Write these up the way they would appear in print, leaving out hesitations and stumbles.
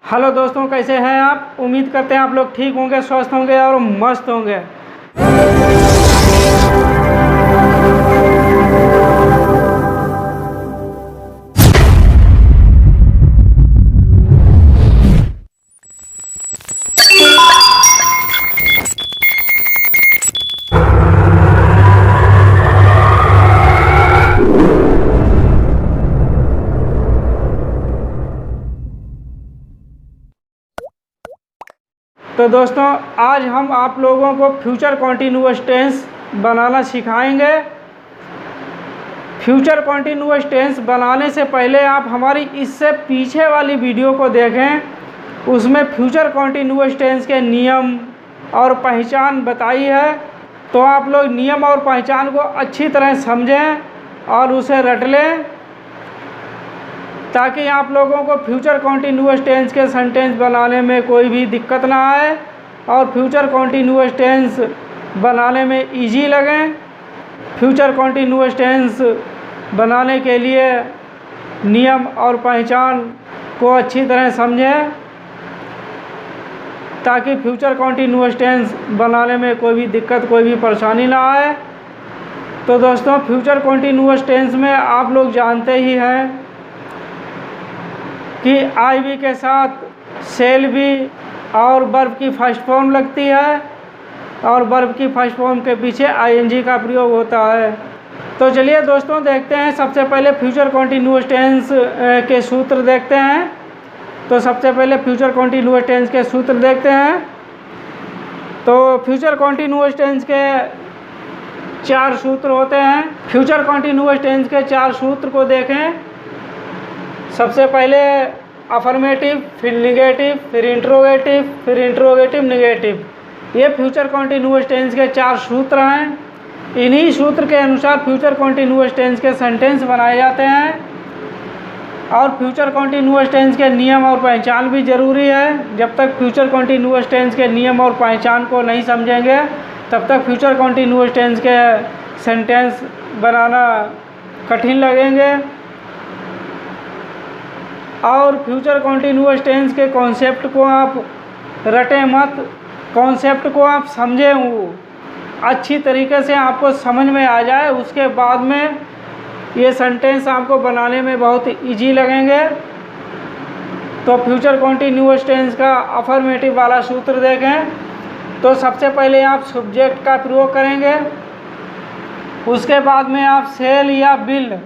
Hello दोस्तों, कैसे हैं आप। उम्मीद करते हैं आप लोग ठीक होंगे, स्वस्थ होंगे और मस्त होंगे। तो दोस्तों, आज हम आप लोगों को फ्यूचर कॉन्टिन्यूअस टेंस बनाना सिखाएंगे। फ्यूचर कॉन्टिन्यूअस टेंस बनाने से पहले आप हमारी इससे पीछे वाली वीडियो को देखें। उसमें फ्यूचर कॉन्टिन्यूअस टेंस के नियम और पहचान बताई है, तो आप लोग नियम और पहचान को अच्छी तरह समझें और उसे रट लें, ताकि आप लोगों को फ्यूचर कॉन्टिन्यूअस टेंस के सेंटेंस बनाने में कोई भी दिक्कत ना आए और फ्यूचर कॉन्टिन्यूअस टेंस बनाने में इजी लगे। फ्यूचर कॉन्टिन्यूअस टेंस बनाने के लिए नियम और पहचान को अच्छी तरह समझें, ताकि फ्यूचर कॉन्टिन्यूअस टेंस बनाने में कोई भी दिक्कत, कोई भी परेशानी ना आए। तो दोस्तों, फ्यूचर कॉन्टिन्यूअस टेंस में आप लोग जानते ही हैं कि आई बी के साथ सेल बी और वर्ब की फर्स्ट फॉर्म लगती है और वर्ब की फर्स्ट फॉर्म के पीछे आईएनजी का प्रयोग होता है। तो चलिए दोस्तों, देखते हैं। सबसे पहले फ्यूचर कॉन्टिन्यूअस टेंस के सूत्र देखते हैं। तो सबसे पहले फ्यूचर कॉन्टिन्यूअस टेंस के सूत्र देखते हैं। तो फ्यूचर कॉन्टिन्यूअस टेंस के 4 सूत्र होते हैं। फ्यूचर कॉन्टिन्यूअस टेंस के 4 सूत्र को देखें। सबसे पहले अफर्मेटिव, फिर निगेटिव, फिर इंट्रोगेटिव, निगेटिव। ये फ्यूचर कॉन्टिन्यूअस टेंस के 4 सूत्र हैं। इन्हीं सूत्र के अनुसार फ्यूचर कॉन्टिन्यूअस टेंस के सेंटेंस बनाए जाते हैं। और फ्यूचर कॉन्टिन्यूअस टेंस के नियम और पहचान भी ज़रूरी है। जब तक फ्यूचर कॉन्टिन्यूअस टेंस के नियम और पहचान को नहीं समझेंगे, तब तक फ्यूचर कॉन्टिन्यूअस टेंस के सेंटेंस बनाना कठिन लगेंगे। और फ्यूचर कॉन्टिन्यूअस टेंस के कॉन्सेप्ट को आप रटें मत, कॉन्सेप्ट को आप समझें, वो अच्छी तरीके से आपको समझ में आ जाए। उसके बाद में ये सेंटेंस आपको बनाने में बहुत इजी लगेंगे। तो फ्यूचर कॉन्टिन्यूअस टेंस का अफर्मेटिव वाला सूत्र देखें। तो सबसे पहले आप सब्जेक्ट का प्रयोग करेंगे। उसके बाद में आप सेल या बिल,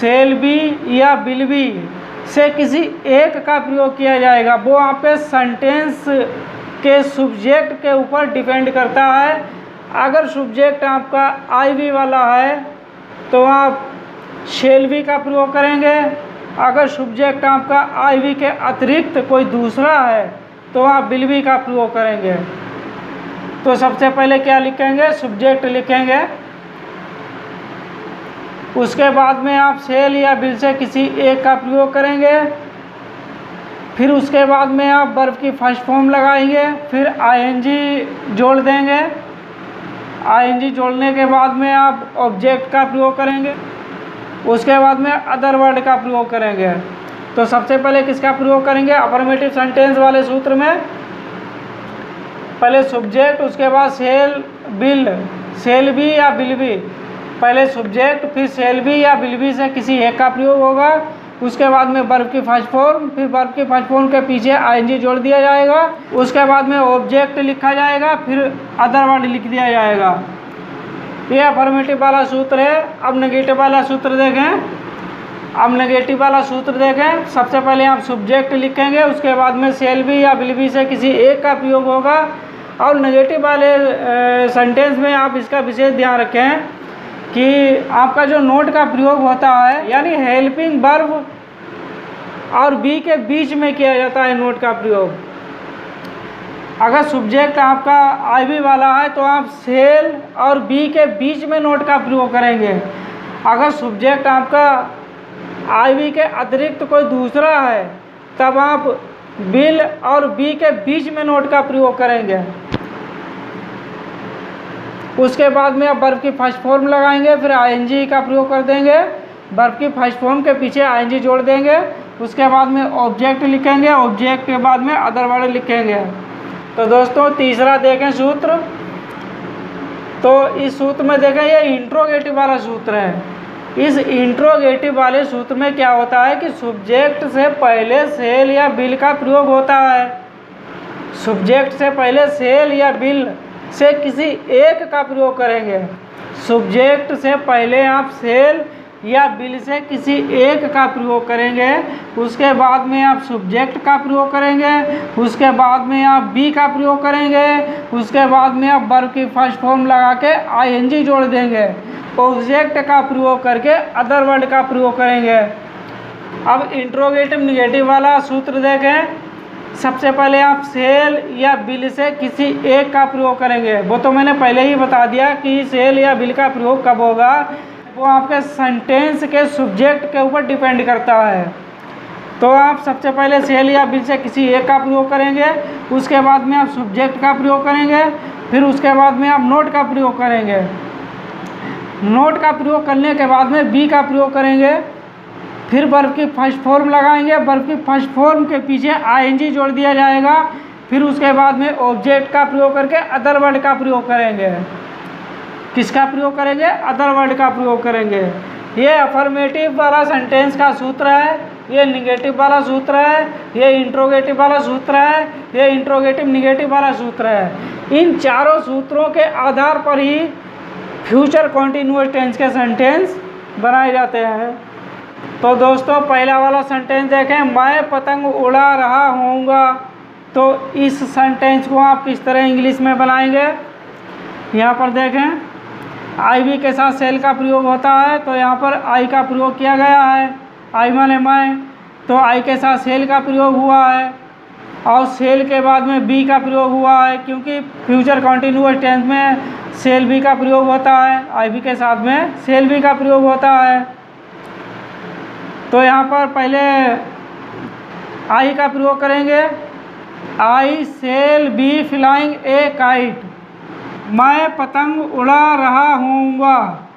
सेल बी या बिल बी से किसी एक का प्रयोग किया जाएगा। वो आप पे सेंटेंस के सब्जेक्ट के ऊपर डिपेंड करता है। अगर सब्जेक्ट आपका आई वी वाला है तो आप शेल बी का प्रयोग करेंगे। अगर सब्जेक्ट आपका आई वी के अतिरिक्त कोई दूसरा है तो आप बिल बी का प्रयोग करेंगे। तो सबसे पहले क्या लिखेंगे? सब्जेक्ट लिखेंगे। उसके बाद में आप सेल या बिल से किसी एक का प्रयोग करेंगे। फिर उसके बाद में आप वर्ब की फर्स्ट फॉर्म लगाएंगे, फिर आईएनजी जोड़ देंगे। आईएनजी जोड़ने के बाद में आप ऑब्जेक्ट का प्रयोग करेंगे। उसके बाद में अदर वर्ड का प्रयोग करेंगे। तो सबसे पहले किसका प्रयोग करेंगे? अफर्मेटिव सेंटेंस वाले सूत्र में पहले सब्जेक्ट, उसके बाद सेल बिल, सेल बी या बिल बी। पहले सब्जेक्ट, फिर सेल बी या बिल बी से किसी एक का प्रयोग होगा। उसके बाद में वर्ब की फर्स्ट फॉर्म, फिर वर्ब की फर्स्ट फॉर्म के पीछे आईएनजी जोड़ दिया जाएगा। उसके बाद में ऑब्जेक्ट लिखा जाएगा, फिर अदर वर्ड लिख दिया जाएगा। ये अफर्मेटिव वाला सूत्र है। अब नेगेटिव वाला सूत्र देखें। अब नेगेटिव वाला सूत्र देखें। सबसे पहले आप सब्जेक्ट लिखेंगे, उसके बाद में सेल बी या बिल बी से किसी एक का प्रयोग होगा। और नेगेटिव वाले सेंटेंस में आप इसका विशेष ध्यान रखें कि आपका जो नोट का प्रयोग होता है, यानी हेल्पिंग वर्ब और बी के बीच में किया जाता है नोट का प्रयोग। अगर सब्जेक्ट आपका आई बी वाला है तो आप सेल और बी के बीच में नोट का प्रयोग करेंगे। अगर सब्जेक्ट आपका आई बी के अतिरिक्त कोई दूसरा है तब आप बिल और बी के बीच में नोट का प्रयोग करेंगे। उसके बाद में आप वर्ब की फर्स्ट फॉर्म लगाएंगे, फिर आईएनजी का प्रयोग कर देंगे। वर्ब की फर्स्ट फॉर्म के पीछे आईएनजी जोड़ देंगे। उसके बाद में ऑब्जेक्ट लिखेंगे, ऑब्जेक्ट के बाद में अदर वर्ड लिखेंगे। तो दोस्तों तीसरा देखें सूत्र, तो इस सूत्र में देखें ये इंट्रोगेटिव वाला सूत्र है। इस इंट्रोगेटिव वाले सूत्र में क्या होता है कि सब्जेक्ट से पहले सेल या बिल का प्रयोग होता है। सब्जेक्ट से पहले सेल या बिल से किसी एक का प्रयोग करेंगे। सब्जेक्ट से पहले आप सेल या बिल से किसी एक का प्रयोग करेंगे, उसके बाद में आप सब्जेक्ट का प्रयोग करेंगे, उसके बाद में आप बी का प्रयोग करेंगे, उसके बाद में आप वर्ब की फर्स्ट फॉर्म लगा के आईएनजी जोड़ देंगे, ऑब्जेक्ट का प्रयोग करके अदर वर्ड का प्रयोग करेंगे। अब इंट्रोगेटिव निगेटिव वाला सूत्र देखें। सबसे पहले आप सेल या बिल से किसी एक का प्रयोग करेंगे। वो तो मैंने पहले ही बता दिया कि सेल या बिल का प्रयोग कब होगा, वो आपके सेंटेंस के सब्जेक्ट के ऊपर डिपेंड करता है। तो आप सबसे पहले सेल या बिल से किसी एक का प्रयोग करेंगे, उसके बाद में आप सब्जेक्ट का प्रयोग करेंगे, फिर उसके बाद में आप नोट का प्रयोग करेंगे। नोट का प्रयोग करने के बाद में बी का प्रयोग करेंगे, फिर वर्ब की फर्स्ट फॉर्म लगाएंगे, वर्ब की फर्स्ट फॉर्म के पीछे आईएनजी जोड़ दिया जाएगा, फिर उसके बाद में ऑब्जेक्ट का प्रयोग करके अदर वर्ड का प्रयोग करेंगे। किसका प्रयोग करेंगे? अदर वर्ड का प्रयोग करेंगे। ये अफर्मेटिव वाला सेंटेंस का सूत्र है, ये निगेटिव वाला सूत्र है, ये इंट्रोगेटिव वाला सूत्र है, ये इंट्रोगेटिव निगेटिव वाला सूत्र है। इन चारों सूत्रों के आधार पर ही फ्यूचर कॉन्टिन्यूअस टेंस के सेंटेंस बनाए जाते हैं। तो दोस्तों पहला वाला सेंटेंस देखें, मैं पतंग उड़ा रहा हूँगा। तो इस सेंटेंस को आप किस तरह इंग्लिश में बनाएंगे? यहाँ पर देखें, आई बी के साथ सेल का प्रयोग होता है, तो यहाँ पर आई का प्रयोग किया गया है। आई माने मैं, तो आई के साथ सेल का प्रयोग हुआ है, और सेल के बाद में बी का प्रयोग हुआ है, क्योंकि फ्यूचर कॉन्टिन्यूअस टेंस में सेल बी का प्रयोग होता है, आई बी के साथ में सेल बी का प्रयोग होता है। तो यहाँ पर पहले आई का प्रयोग करेंगे, I shall be flying a kite. मैं पतंग उड़ा रहा हूँगा।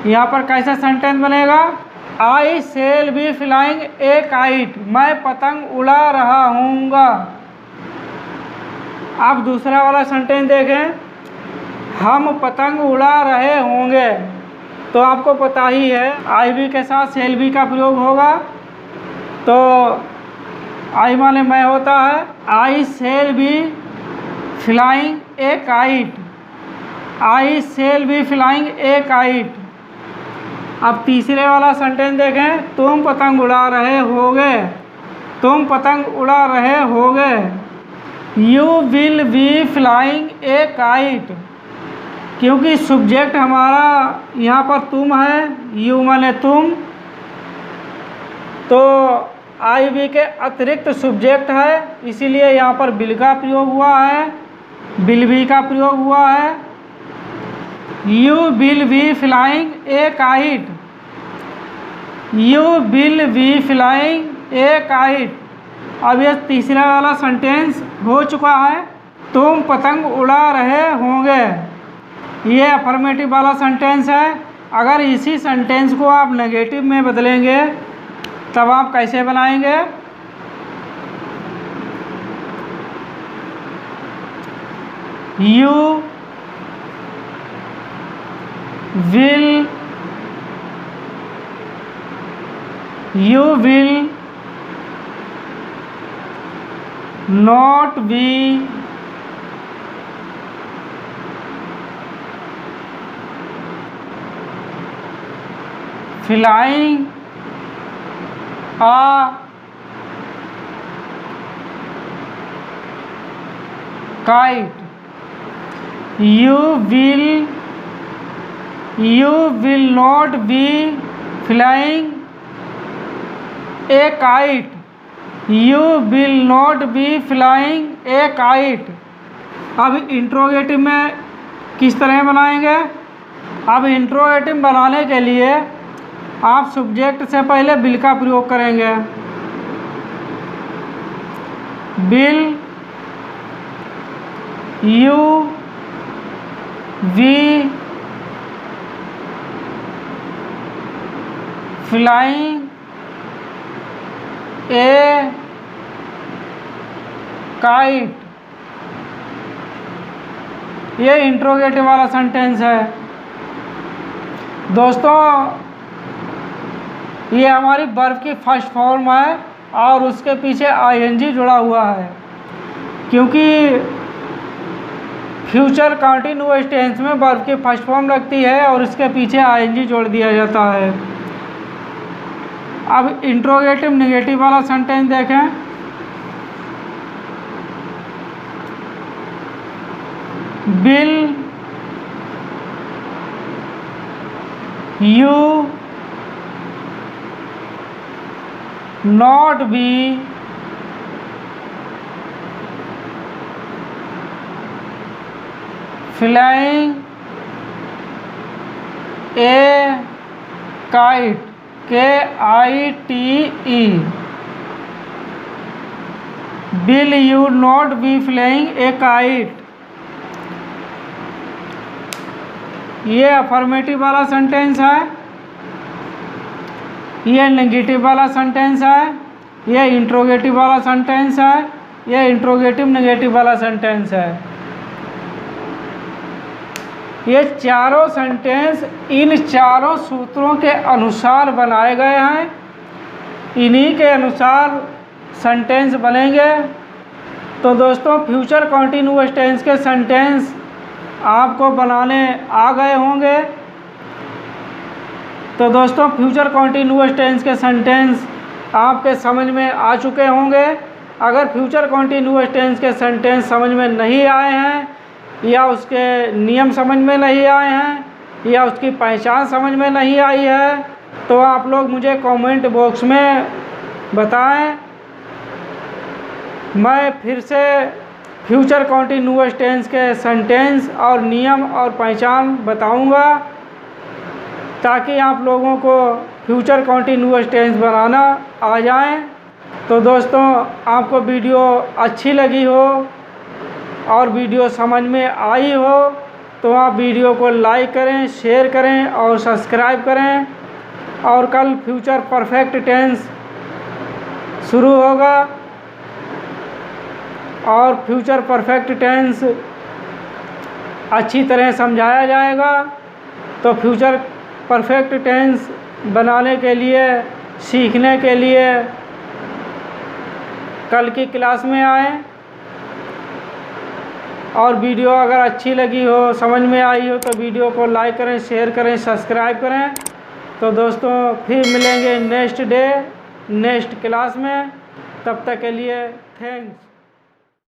यहाँ पर कैसा सेंटेंस बनेगा? I shall be flying a kite, मैं पतंग उड़ा रहा हूँगा। अब दूसरा वाला सेंटेंस देखें, हम पतंग उड़ा रहे होंगे। तो आपको पता ही है आई बी के साथ सेल बी का प्रयोग होगा, तो आई माने मैं होता है, I shall be flying a kite, I shall be flying a kite. अब तीसरे वाला सेंटेंस देखें, तुम पतंग उड़ा रहे होगे। तुम पतंग उड़ा रहे होगे, you will be flying a kite. क्योंकि सब्जेक्ट हमारा यहाँ पर तुम है, यू माने तुम, तो आई बी के अतिरिक्त सब्जेक्ट है, इसीलिए यहाँ पर बिल का प्रयोग हुआ है, बिल बी का प्रयोग हुआ है। You will be flying a kite, you will be flying a kite. अब यह तीसरा वाला सेंटेंस हो चुका है, तुम पतंग उड़ा रहे होंगे। ये अफर्मेटिव वाला सेंटेंस है। अगर इसी सेंटेंस को आप नेगेटिव में बदलेंगे तब आप कैसे बनाएंगे? You will not be flying a kite. You will not be flying a kite. You will not be flying a kite. अब इंट्रोगेटिव में किस तरह बनाएंगे? अब इंट्रोगेटिव बनाने के लिए आप सब्जेक्ट से पहले बिल का प्रयोग करेंगे। Will, you be flying a kite, ये इंट्रोगेटिव वाला सेंटेंस है। दोस्तों ये हमारी वर्ब की फर्स्ट फॉर्म है और उसके पीछे आईएनजी जुड़ा हुआ है, क्योंकि फ्यूचर कंटिन्यूअस टेंस में वर्ब की फर्स्ट फॉर्म लगती है और इसके पीछे आईएनजी जोड़ दिया जाता है। अब इंट्रोगेटिव नेगेटिव वाला सेंटेंस देखें। Will you not be flying a kite, KITE, will you not be flying a kite, ये अफर्मेटिव वाला सेंटेंस है, ये नेगेटिव वाला सेंटेंस है, ये इंट्रोगेटिव वाला सेंटेंस है, ये इंट्रोगेटिव नेगेटिव वाला सेंटेंस है। ये चारों सेंटेंस इन चारों सूत्रों के अनुसार बनाए गए हैं, इन्हीं के अनुसार सेंटेंस बनेंगे। तो दोस्तों फ्यूचर कंटिन्यूअस टेंस के सेंटेंस आपको बनाने आ गए होंगे। तो दोस्तों फ्यूचर कंटिन्यूअस टेंस के सेंटेंस आपके समझ में आ चुके होंगे। अगर फ्यूचर कंटिन्यूअस टेंस के सेंटेंस समझ में नहीं आए हैं या उसके नियम समझ में नहीं आए हैं या उसकी पहचान समझ में नहीं आई है तो आप लोग मुझे कमेंट बॉक्स में बताएं। मैं फिर से फ्यूचर कंटिन्यूअस टेंस के सेंटेंस और नियम और पहचान बताऊंगा ताकि आप लोगों को फ्यूचर कंटिन्यूअस टेंस बनाना आ जाए। तो दोस्तों आपको वीडियो अच्छी लगी हो और वीडियो समझ में आई हो तो आप वीडियो को लाइक करें, शेयर करें और सब्सक्राइब करें। और कल फ्यूचर परफेक्ट टेंस शुरू होगा और फ्यूचर परफेक्ट टेंस अच्छी तरह समझाया जाएगा। तो फ्यूचर परफेक्ट टेंस बनाने के लिए, सीखने के लिए कल की क्लास में आएँ। और वीडियो अगर अच्छी लगी हो, समझ में आई हो तो वीडियो को लाइक करें, शेयर करें, सब्सक्राइब करें। तो दोस्तों फिर मिलेंगे नेक्स्ट डे नेक्स्ट क्लास में। तब तक के लिए थैंक्स।